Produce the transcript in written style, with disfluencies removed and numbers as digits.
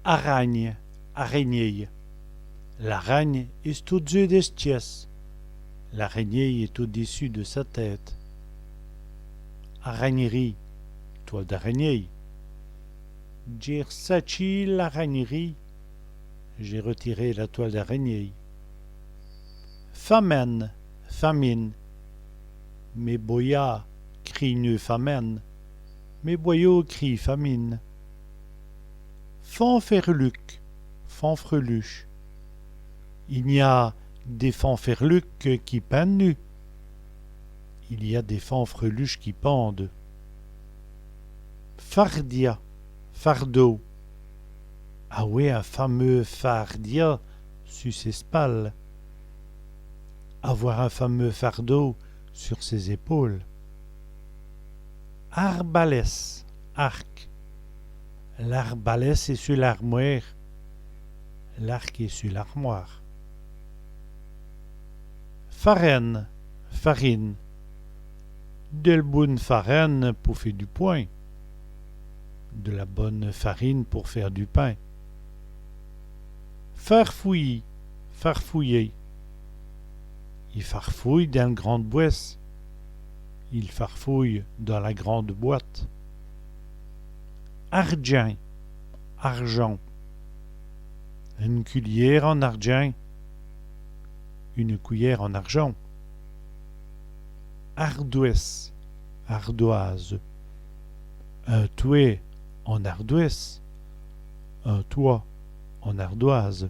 Aragne, araignée. L'aragne est au-dessus des pièces. L'araignée est au-dessus de sa tête. Araignée, toile d'araignée. J'ai ressorti l'araignée. J'ai retiré la toile d'araignée. Famine, famine. Mes boyards crient une famine. Mes boyaux crient famine. Fanferluc, fanfreluche. Il n'y a des fanferlucs qui peignent nus. Il y a des fanfreluches qui pendent. Fardia, fardeau. Ah oui, un fameux fardia sur ses spalles. Avoir un fameux fardeau sur ses épaules. Arbalès, arc. L'arbalès est sur l'armoire. L'arc est sur l'armoire. Farine, farine. De la bonne farine pour faire du pain. De la bonne farine pour faire du pain. Farfouillis, farfouiller. Il farfouille dans une grande boisse. Il farfouille dans la grande boîte. Argent, argent. Une cuillère en argent. Une cuillère en argent. Ardoise, ardoise. Un toit en ardoise. Un toit en ardoise.